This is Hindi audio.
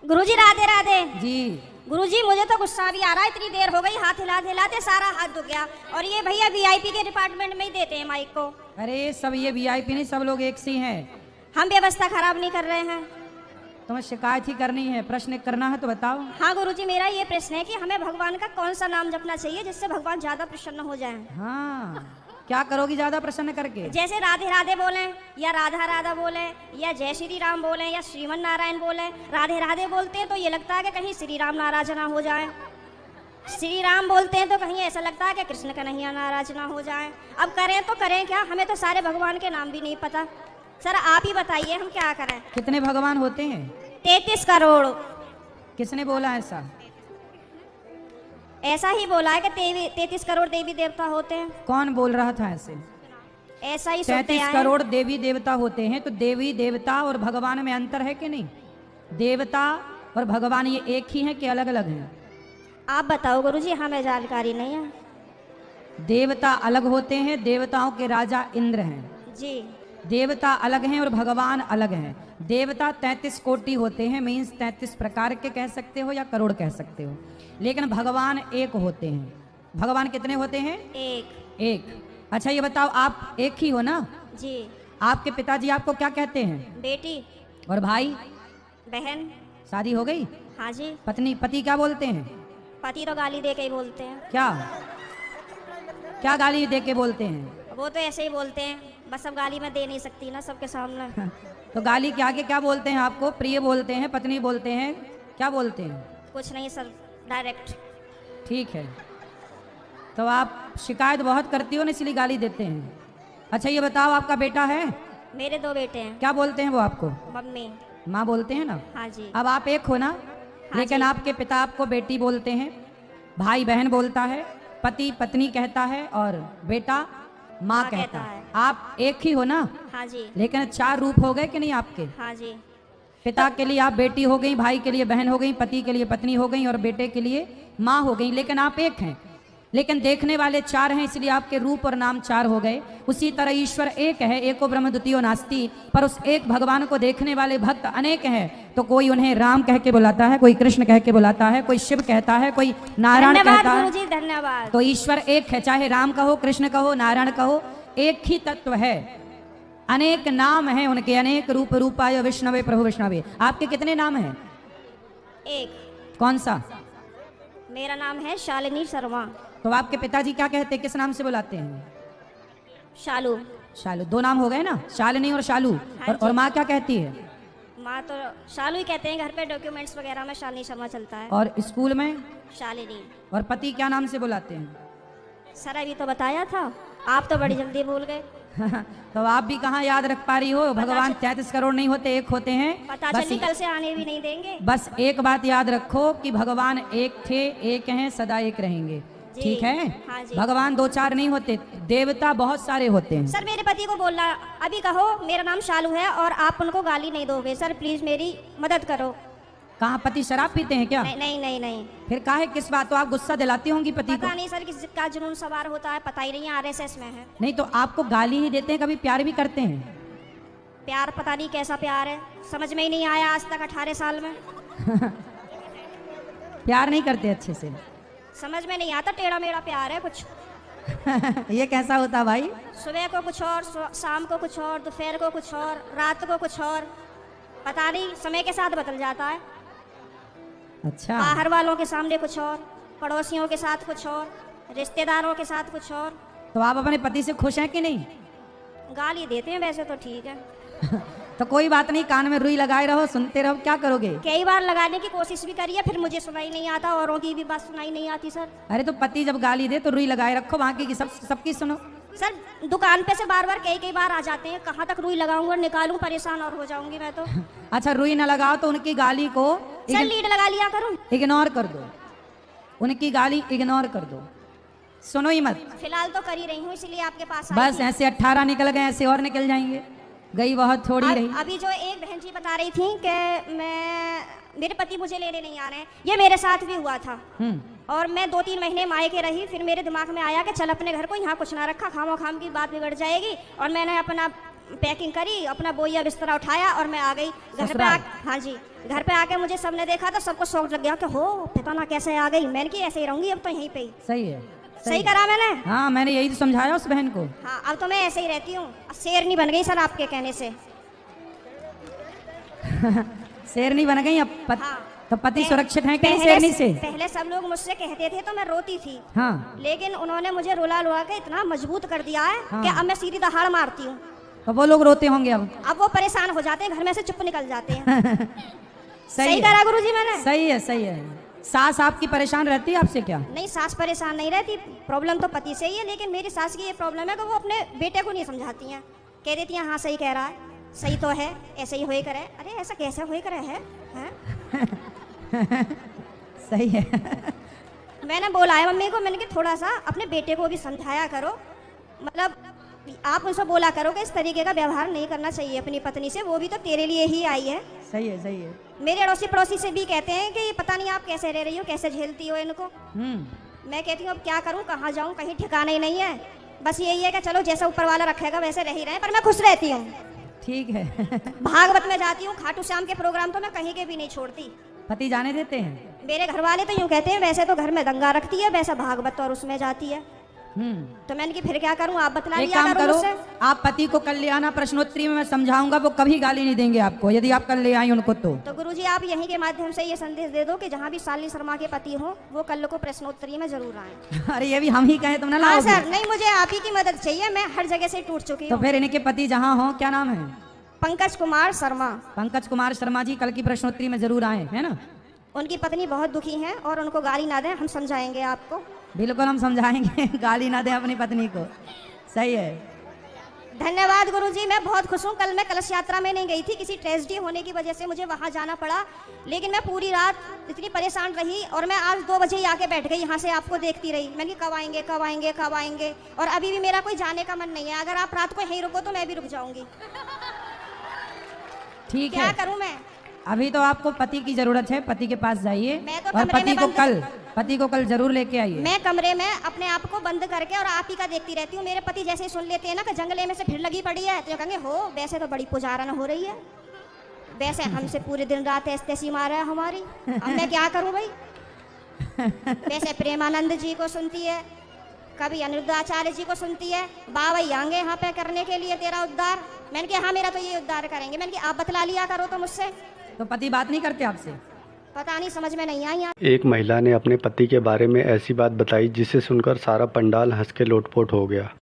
गुरुजी राधे राधे जी। गुरुजी मुझे तो गुस्सा भी आ रहा है, इतनी देर हो गई, हाथ हिलाते हिलाते सारा हाथ दुख गया। और ये भैया वीआईपी के डिपार्टमेंट में ही देते हैं माइक को। अरे सब ये वीआईपी नहीं, सब लोग एक सी हैं। हम व्यवस्था खराब नहीं कर रहे हैं। तुम्हें शिकायत ही करनी है, प्रश्न करना है तो बताओ। हाँ गुरुजी, मेरा ये प्रश्न है कि हमें भगवान का कौन सा नाम जपना चाहिए जिससे भगवान ज्यादा प्रसन्न हो जाएं? हाँ, क्या करोगी ज्यादा प्रसन्न करके? जैसे राधे राधे बोलें या राधा राधा बोलें या जय श्री राम बोलें या श्रीमन नारायण बोलें। राधे राधे बोलते हैं तो ये लगता है कि कहीं श्री राम नाराज ना हो जाए, श्री राम बोलते हैं तो कहीं ऐसा लगता है कि कृष्ण कन्हैया नाराज ना हो जाए। अब करें तो करें क्या, हमें तो सारे भगवान के नाम भी नहीं पता। सर आप ही बताइए हम क्या करें। कितने भगवान होते हैं? 33 करोड़। किसने बोला ऐसा? ऐसा ही बोला है कि 33 करोड़ देवी देवता होते हैं। कौन बोल रहा था ऐसे? ऐसा ही सुनते 33 आए हैं। करोड़ देवी देवता होते हैं, तो देवी देवता और भगवान में अंतर है कि नहीं? देवता और भगवान ये एक ही हैं कि अलग अलग हैं? आप बताओ गुरुजी, हमें जानकारी नहीं है। देवता अलग होते हैं, देवताओं के राजा इंद्र हैं जी। देवता अलग हैं और भगवान अलग हैं। देवता 33 कोटि होते हैं, मीन्स 33 प्रकार के कह सकते हो या करोड़ कह सकते हो, लेकिन भगवान एक होते हैं। भगवान कितने होते हैं? एक। अच्छा ये बताओ, आप एक ही हो ना? जी। आपके पिताजी आपको क्या कहते हैं? बेटी। और भाई बहन। शादी हो गई? हाँ जी। पति क्या बोलते हैं? पति तो गाली दे के ही बोलते हैं। क्या क्या गाली दे के बोलते हैं? वो तो ऐसे ही बोलते हैं, बस अब गाली मैं दे नहीं सकती ना सबके सामने। तो गाली के आगे क्या बोलते हैं आपको? प्रिय बोलते हैं, पत्नी बोलते हैं, क्या बोलते हैं? कुछ नहीं सर, डायरेक्ट। ठीक है, तो आप शिकायत बहुत करती हो ना, इसलिए गाली देते हैं। अच्छा ये बताओ, आपका बेटा है? मेरे 2 बेटे हैं। क्या बोलते हैं वो आपको? मम्मी। माँ बोलते हैं ना? हाँ जी। अब आप एक हो ना? हाँ लेकिन जी। आपके पिता आपको बेटी बोलते हैं, भाई बहन बोलता है, पति पत्नी कहता है और बेटा माँ कहता है। आप एक ही हो ना? हाँ जी। लेकिन 4 रूप हो गए कि नहीं आपके? हाँ जी। पिता के लिए आप बेटी हो गई, भाई के लिए बहन हो गई, पति के लिए पत्नी हो गई और बेटे के लिए माँ हो गई, लेकिन आप एक हैं। लेकिन देखने वाले 4 हैं, इसलिए आपके रूप और नाम 4 हो गए। उसी तरह ईश्वर एक है, एको ब्रह्म द्वितीयो नास्ति, पर उस एक भगवान को देखने वाले भक्त अनेक हैं। तो कोई उन्हें राम कह के बुलाता है, कोई कृष्ण कह के बुलाता है, कोई शिव कहता है, कोई नारायण कहता है। गुरुजी धन्यवाद। तो ईश्वर एक है, चाहे राम कहो, कृष्ण कहो, नारायण कहो, एक ही तत्व है। अनेक नाम हैं उनके, अनेक रूप, रूपाय विष्णवे प्रभु विष्णवे। आपके कितने नाम हैं? एक। कौन सा? मेरा नाम है शालिनी शर्मा। तो आपके पिताजी क्या कहते हैं, किस नाम से बुलाते हैं? शालू। शालू। 2 नाम हो गए ना, शालिनी और शालू। हाँ और माँ क्या कहती है? माँ तो शालू ही कहते हैं, घर पे डॉक्यूमेंट्स वगैरह में शालिनी शर्मा चलता है। और स्कूल में? शालिनी। और पति क्या नाम से बुलाते हैं? सर अभी तो बताया था, आप तो बड़ी जल्दी भूल गए। तो आप भी कहाँ याद रख पा रही हो? भगवान 33 करोड़ नहीं होते, एक होते हैं। पता बस चली, कल से आने भी नहीं देंगे। बस एक बात याद रखो कि भगवान एक थे, एक हैं, सदा एक रहेंगे। ठीक है? हाँ जी। भगवान 2-4 नहीं होते, देवता बहुत सारे होते हैं। सर मेरे पति को बोलना, अभी कहो मेरा नाम शालू है और आप उनको गाली नहीं दोगे। सर प्लीज मेरी मदद करो। कहाँ पति शराब पीते हैं क्या? नहीं नहीं नहीं नहीं। फिर काहे, किस बात? तो आप गुस्सा दिलाती होंगी पति को? पता नहीं सर किसका जुनून सवार होता है, पता ही नहीं, आरएसएस में है। नहीं तो आपको गाली ही देते हैं, कभी प्यार भी करते हैं? प्यार पता नहीं कैसा प्यार है, समझ में ही नहीं आया आज तक 18 साल में। प्यार नहीं करते अच्छे से? समझ में नहीं आता, टेढ़ा मेढ़ा प्यार है कुछ। ये कैसा होता भाई? सुबह को कुछ और, शाम को कुछ और, दोपहर को कुछ और, रात को कुछ और, पता नहीं, समय के साथ बदल जाता है। अच्छा। बाहर वालों के सामने कुछ और, पड़ोसियों के साथ कुछ और, रिश्तेदारों के साथ कुछ और। तो आप अपने पति से खुश हैं कि नहीं? गाली देते हैं वैसे तो ठीक है। तो कोई बात नहीं, कान में रुई लगाए रहो, सुनते रहो, क्या करोगे? कई बार लगाने की कोशिश भी करी है, फिर मुझे सुनाई नहीं आता, औरों की भी बात सुनाई नहीं आती सर। अरे तो पति जब गाली दे तो रुई लगाए रखो, बाकी की सबकी सुनो। सर दुकान पे से बार बार कई बार आ जाते हैं, कहाँ तक रुई लगाऊंगा, निकालूं, परेशान और हो जाऊंगी मैं तो। अच्छा रुई न लगाओ तो उनकी गाली को सर लीड लगा लिया करूं? इग्नोर कर दो, उनकी गाली इग्नोर कर दो, सुनो ही मत। फिलहाल तो कर ही रही हूँ, इसलिए आपके पास आई बस थी। ऐसे 18 निकल गए, ऐसे और निकल जाएंगे, गई बहुत थोड़ी रही। अभी जो एक बहन जी बता रही थी कि मेरे पति मुझे लेने नहीं आ रहे हैं, ये मेरे साथ भी हुआ था। और मैं 2-3 महीने मायके रही, फिर मेरे दिमाग में आया कि चल अपने घर को यहाँ कुछ ना रखा, खामो खाम की बात बिगड़ जाएगी। और मैंने अपना पैकिंग करी, अपना बोइया बिस्तरा उठाया और मैं आ गई घर पे। ससुराल? हाँ जी, घर पे आके मुझे सबने देखा तो सबको शौक लग गया कि हो पता ना कैसे आ गई। मैंने कि ऐसे ही रहूंगी अब तो यहीं पे ही। सही है। सही करा मैंने। हाँ, मैंने यही तो समझाया उस बहन को। हाँ, अब तो मैं ऐसे ही रहती हूँ, शेरनी बन गई सर आपके कहने से। शेरनी बन गई अब हाँ। तो पति सुरक्षित है कि नहीं पहले शेरनी से? पहले सब लोग मुझसे कहते थे तो मैं रोती थी, हाँ, लेकिन उन्होंने मुझे रुला रुला के इतना मजबूत कर दिया है हाँ। कि अब मैं सीधी दहाड़ मारती हूँ। तो वो लोग रोते होंगे अब। अब वो परेशान हो जाते हैं, घर में से चुप निकल जाते हैं। सही है। करा गुरुजी मैंने। सही है, सही है। सास आपकी परेशान रहती है आपसे क्या? नहीं, सास परेशान नहीं रहती, प्रॉब्लम तो पति से ही है। लेकिन मेरी सास की ये प्रॉब्लम है कि वो अपने बेटे को नहीं समझाती हैं। कह देती हैं हाँ सही कह रहा है, सही तो है, ऐसे ही होए करे। अरे ऐसा कैसे होए करे है? सही है। मैंने बोला है मम्मी को, मैंने कि थोड़ा सा अपने बेटे को भी समझाया करो, मतलब आप उनसे बोला करो कि इस तरीके का व्यवहार नहीं करना चाहिए अपनी पत्नी से, वो भी तो तेरे लिए ही आई है। सही है, सही है। मेरे अड़ोसी पड़ोसी से भी कहते हैं कि पता नहीं आप कैसे रह रही हो, कैसे झेलती हो इनको। मैं कहती हूँ अब क्या करूँ, कहाँ जाऊँ, कहीं ठिकाना ही नहीं है। बस यही है कि चलो जैसा ऊपर वाला रखेगा वैसे रह ही रहे, पर मैं खुश रहती हूँ। ठीक है। भागवत में जाती हूँ, खाटू श्याम के प्रोग्राम तो मैं कहीं के भी नहीं छोड़ती। पति जाने देते हैं? मेरे घर वाले तो यूँ कहते हैं वैसे तो घर में दंगा रखती है, वैसा भागवत और उसमें जाती है। तो मैंने कि फिर क्या करूं, आप बतला एक लिया काम करो करो, मुझसे। आप पति को कल ले आना, प्रश्नोत्तरी में मैं समझाऊंगा, वो कभी गाली नहीं देंगे आपको यदि आप कल ले आई उनको तो गुरुजी आप यहीं के माध्यम से ये संदेश दे दो कि जहाँ भी शालिनी शर्मा के पति हो वो कल को प्रश्नोत्तरी में जरूर आए। अरे ये भी हम ही कहें तुम ना हाँ लाओगे? सर, नहीं मुझे आप ही की मदद चाहिए, मैं हर जगह से टूट चुकी तो हूँ। फिर इनके पति जहाँ हो, क्या नाम है? पंकज कुमार शर्मा। पंकज कुमार शर्मा जी कल की प्रश्नोत्तरी में जरूर आए, है ना? उनकी पत्नी बहुत दुखी है और उनको गाली ना दें, हम समझाएंगे आपको। बिल्कुल हम समझाएंगे। गाली ना दें अपनी पत्नी को। सही है। धन्यवाद गुरुजी, मैं बहुत खुश हूँ। कल मैं कलश यात्रा में नहीं गई थी, किसी ट्रेजेडी होने की वजह से मुझे वहाँ जाना पड़ा, लेकिन मैं पूरी रात इतनी परेशान रही और मैं आज 2 बजे ही आके बैठ गई यहाँ से, आपको देखती रही। मैंने कहा कब आएंगे कब आएंगे कब आएंगे, और अभी भी मेरा कोई जाने का मन नहीं है। अगर आप रात को यहीं रुको तो मैं भी रुक जाऊंगी। ठीक क्या है, करूँ मैं? अभी तो आपको पति की जरूरत है, पति के पास जाइए मैं तो और कमरे में पति को कल जरूर लेके आइए। मैं कमरे में अपने आप को बंद करके और आप ही का देखती रहती हूँ। मेरे पति जैसे ही सुन लेते हैं ना कि जंगले में से भीड़ लगी पड़ी है, तो कहेंगे हो वैसे तो बड़ी पुजारन हो रही है, वैसे हमसे पूरे दिन रात ऐसी मारा है हमारी, अब मैं क्या करूँ भाई। वैसे प्रेमानंद जी को सुनती है, कभी अनिरुद्धाचार्य जी को सुनती है, बाबा आएंगे यहाँ पे करने के लिए तेरा उद्धार। मैंने कहा हाँ मेरा तो ये उद्धार करेंगे। मैंने कहा आप बतला लिया करो तो मुझसे। तो पति बात नहीं करते आपसे? पता नहीं, समझ में नहीं आई। एक महिला ने अपने पति के बारे में ऐसी बात बताई जिसे सुनकर सारा पंडाल हंस के लोटपोट हो गया।